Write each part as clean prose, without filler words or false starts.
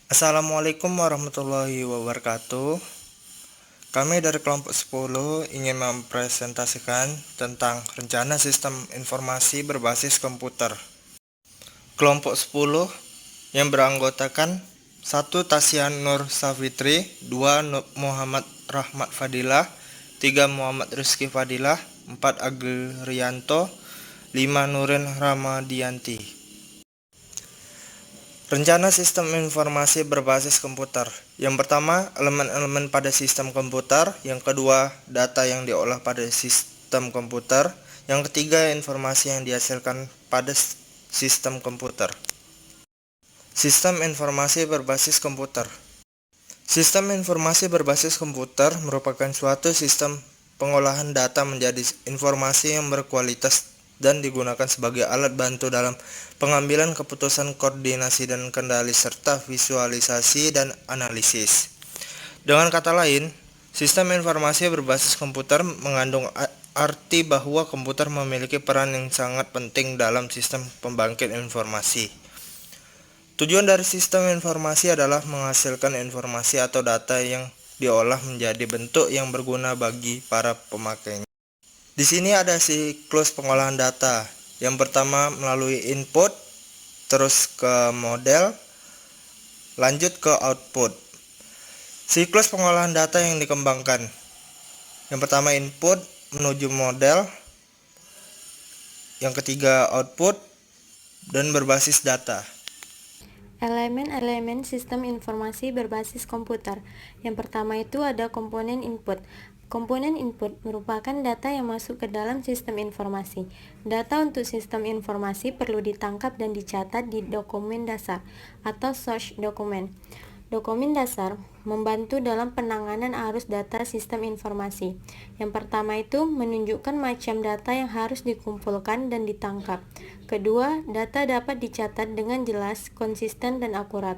Assalamualaikum warahmatullahi wabarakatuh. Kami dari kelompok 10 ingin mempresentasikan tentang rencana sistem informasi berbasis komputer. Kelompok 10 yang beranggotakan 1. Tasya Nur Safitri, 2. Muhammad Rahmat Fadilah, 3. Muhammad Rizky Fadilah, 4. Agil Rianto, 5. Nurin Ramadianti. Rencana sistem informasi berbasis komputer. Yang pertama, elemen-elemen pada sistem komputer. Yang kedua, data yang diolah pada sistem komputer. Yang ketiga, informasi yang dihasilkan pada sistem komputer. Sistem informasi berbasis komputer. Sistem informasi berbasis komputer merupakan suatu sistem pengolahan data menjadi informasi yang berkualitas dan digunakan sebagai alat bantu dalam pengambilan keputusan, koordinasi dan kendali, serta visualisasi dan analisis. Dengan kata lain, sistem informasi berbasis komputer mengandung arti bahwa komputer memiliki peran yang sangat penting dalam sistem pembangkit informasi. Tujuan dari sistem informasi adalah menghasilkan informasi atau data yang diolah menjadi bentuk yang berguna bagi para pemakainya. Di sini ada siklus pengolahan data. Yang pertama melalui input, terus ke model, lanjut ke output. Siklus pengolahan data yang dikembangkan. Yang pertama input menuju model, yang ketiga output dan berbasis data. Elemen-elemen sistem informasi berbasis komputer. Yang pertama itu ada komponen input. Komponen input merupakan data yang masuk ke dalam sistem informasi. Data untuk sistem informasi perlu ditangkap dan dicatat di dokumen dasar atau source dokumen. Dokumen dasar membantu dalam penanganan arus data sistem informasi. Yang pertama itu menunjukkan macam data yang harus dikumpulkan dan ditangkap. Kedua, data dapat dicatat dengan jelas, konsisten, dan akurat.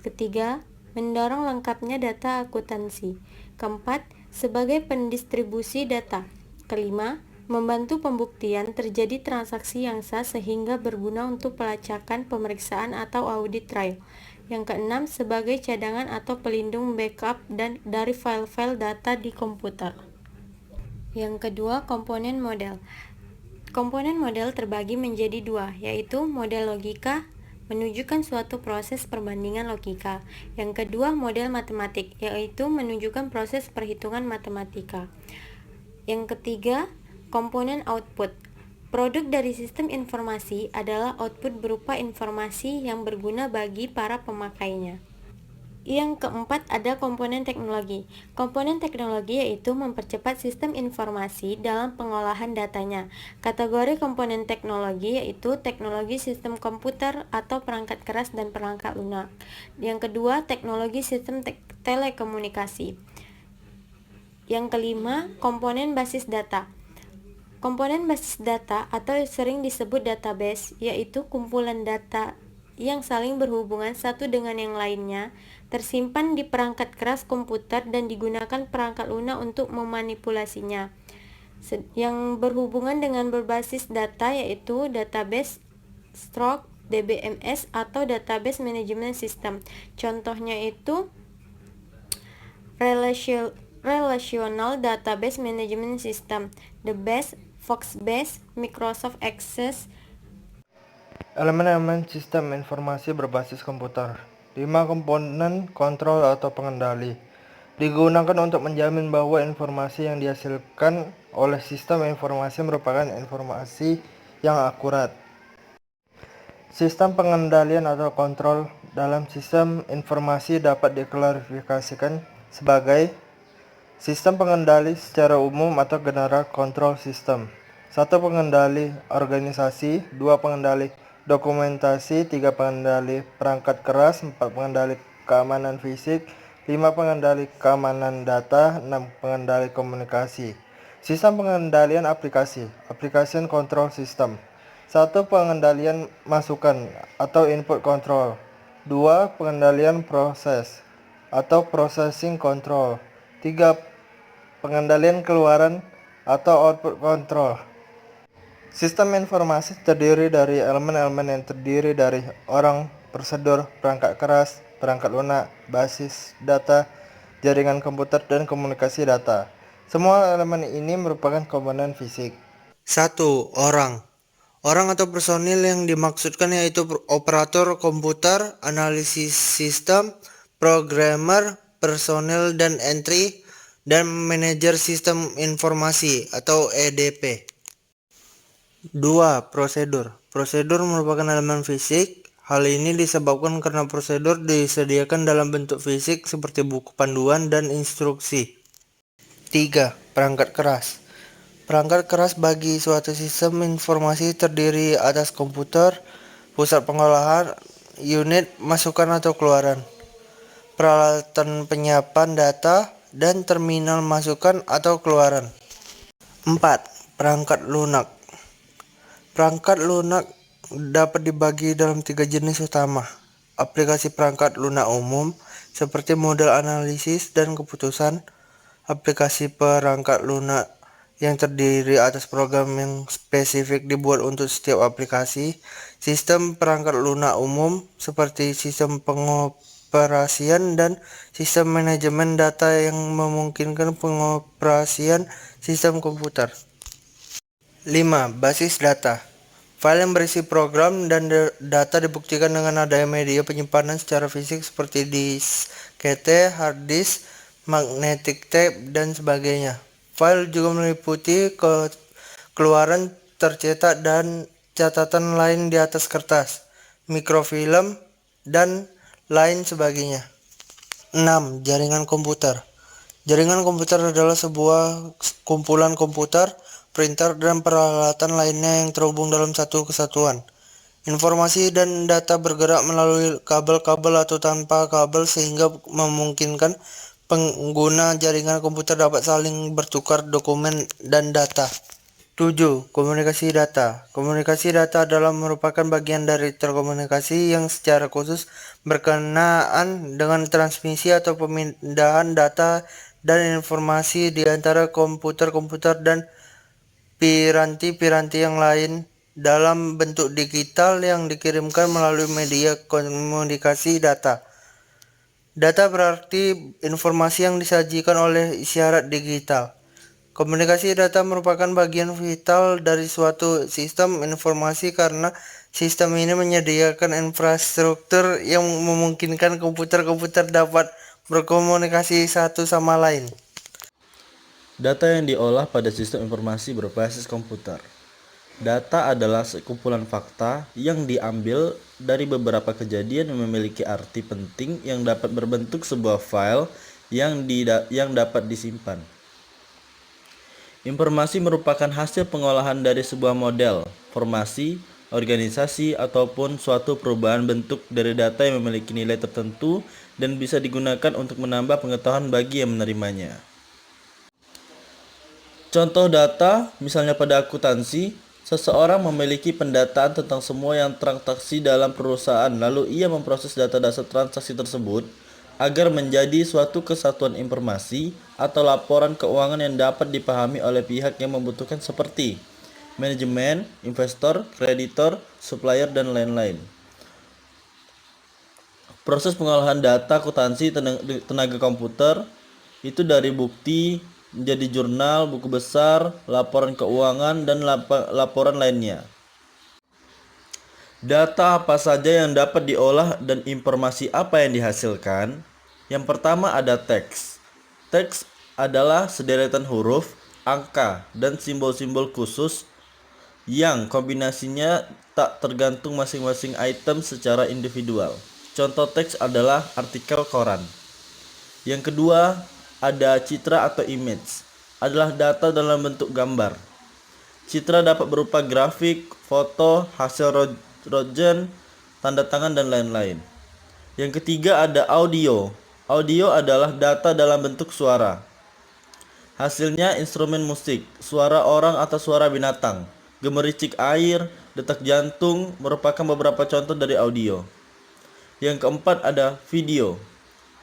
Ketiga, mendorong lengkapnya data akuntansi. Keempat, sebagai pendistribusi data. Kelima, membantu pembuktian terjadi transaksi yang sah sehingga berguna untuk pelacakan, pemeriksaan, atau audit trail. Yang keenam, sebagai cadangan atau pelindung backup dari file-file data di komputer. Yang kedua, komponen model. Komponen model terbagi menjadi dua, yaitu model logika, menunjukkan suatu proses perbandingan logika. Yang kedua, model matematik, yaitu menunjukkan proses perhitungan matematika. Yang ketiga, komponen output. Produk dari sistem informasi adalah output berupa informasi yang berguna bagi para pemakainya. Yang keempat ada komponen teknologi. Komponen teknologi yaitu mempercepat sistem informasi dalam pengolahan datanya. Kategori komponen teknologi yaitu teknologi sistem komputer atau perangkat keras dan perangkat lunak. Yang kedua, teknologi sistem telekomunikasi. Yang kelima, komponen basis data. Komponen basis data atau sering disebut database yaitu kumpulan data yang saling berhubungan satu dengan yang lainnya, tersimpan di perangkat keras komputer dan digunakan perangkat lunak untuk memanipulasinya. Yang berhubungan dengan berbasis data yaitu database, stroke, DBMS atau database management system. Contohnya itu Relational Database Management System, The Base, Foxbase, Microsoft Access. Elemen-elemen sistem informasi berbasis komputer. 5 komponen kontrol atau pengendali. Digunakan untuk menjamin bahwa informasi yang dihasilkan oleh sistem informasi merupakan informasi yang akurat. Sistem pengendalian atau kontrol dalam sistem informasi dapat diklasifikasikan sebagai sistem pengendali secara umum atau general control system. 1. Pengendali organisasi, 2. Pengendali dokumentasi, 3. Pengendali perangkat keras, 4. Pengendali keamanan fisik, 5. Pengendali keamanan data, 6. Pengendali komunikasi. Sistem pengendalian aplikasi, application control system. 1. Pengendalian masukan atau input control. 2. Pengendalian proses atau processing control. 3. Pengendalian keluaran atau output control. Sistem informasi terdiri dari elemen-elemen yang terdiri dari orang, prosedur, perangkat keras, perangkat lunak, basis data, jaringan komputer, dan komunikasi data. Semua elemen ini merupakan komponen fisik. 1. Orang. Orang atau personil yang dimaksudkan yaitu operator komputer, analisis sistem, programmer, personil dan entry, dan manajer sistem informasi atau EDP. 2. Prosedur. Prosedur merupakan elemen fisik. Hal ini disebabkan karena prosedur disediakan dalam bentuk fisik seperti buku panduan dan instruksi. 3. Perangkat keras. Perangkat keras bagi suatu sistem informasi terdiri atas komputer, pusat pengolahan, unit masukan atau keluaran, peralatan penyiapan data, dan terminal masukan atau keluaran. 4. Perangkat lunak. Perangkat lunak dapat dibagi dalam 3 jenis utama. Aplikasi perangkat lunak umum seperti model analisis dan keputusan, aplikasi perangkat lunak yang terdiri atas program yang spesifik dibuat untuk setiap aplikasi, sistem perangkat lunak umum seperti sistem pengoperasian dan sistem manajemen data yang memungkinkan pengoperasian sistem komputer. 5. Basis data. File yang berisi program dan data dibuktikan dengan adanya media penyimpanan secara fisik seperti diskette, hard disk, magnetic tape, dan sebagainya. File juga meliputi keluaran tercetak dan catatan lain di atas kertas, mikrofilm, dan lain sebagainya. 6. Jaringan komputer. Jaringan komputer adalah sebuah kumpulan komputer, printer, dan peralatan lainnya yang terhubung dalam satu kesatuan. Informasi dan data bergerak melalui kabel-kabel atau tanpa kabel sehingga memungkinkan pengguna jaringan komputer dapat saling bertukar dokumen dan data. 7. Komunikasi data. Komunikasi data adalah merupakan bagian dari telekomunikasi yang secara khusus berkenaan dengan transmisi atau pemindahan data dan informasi di antara komputer-komputer dan piranti-piranti yang lain dalam bentuk digital yang dikirimkan melalui media komunikasi data. Data berarti informasi yang disajikan oleh isyarat digital. Komunikasi data merupakan bagian vital dari suatu sistem informasi karena sistem ini menyediakan infrastruktur yang memungkinkan komputer-komputer dapat berkomunikasi satu sama lain. Data yang diolah pada sistem informasi berbasis komputer. Data adalah sekumpulan fakta yang diambil dari beberapa kejadian yang memiliki arti penting yang dapat berbentuk sebuah file yang dapat disimpan. Informasi merupakan hasil pengolahan dari sebuah model, formasi, organisasi, ataupun suatu perubahan bentuk dari data yang memiliki nilai tertentu dan bisa digunakan untuk menambah pengetahuan bagi yang menerimanya. Contoh data, misalnya pada akuntansi, seseorang memiliki pendataan tentang semua yang transaksi dalam perusahaan, lalu ia memproses data dasar transaksi tersebut agar menjadi suatu kesatuan informasi atau laporan keuangan yang dapat dipahami oleh pihak yang membutuhkan seperti manajemen, investor, kreditor, supplier, dan lain-lain. Proses pengolahan data akuntansi tenaga komputer itu dari bukti menjadi jurnal, buku besar, laporan keuangan, dan laporan lainnya. Data apa saja yang dapat diolah dan informasi apa yang dihasilkan? Yang pertama ada teks. Teks adalah sederetan huruf, angka, dan simbol-simbol khusus yang kombinasinya tak tergantung masing-masing item secara individual. Contoh teks adalah artikel koran. Yang kedua, ada citra atau image, adalah data dalam bentuk gambar. Citra dapat berupa grafik, foto, hasil rogen, tanda tangan, dan lain-lain. Yang ketiga ada audio. Audio adalah data dalam bentuk suara. Hasilnya instrumen musik, suara orang atau suara binatang, gemericik air, detak jantung merupakan beberapa contoh dari audio. Yang keempat ada video.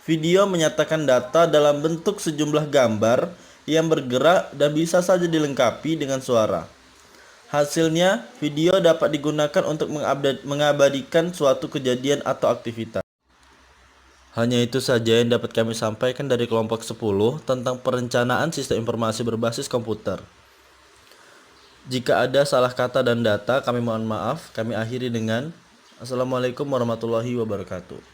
Video menyatakan data dalam bentuk sejumlah gambar yang bergerak dan bisa saja dilengkapi dengan suara. Hasilnya, video dapat digunakan untuk mengabadikan suatu kejadian atau aktivitas. Hanya itu saja yang dapat kami sampaikan dari kelompok 10 tentang perencanaan sistem informasi berbasis komputer. Jika ada salah kata dan data, kami mohon maaf. Kami akhiri dengan Assalamualaikum warahmatullahi wabarakatuh.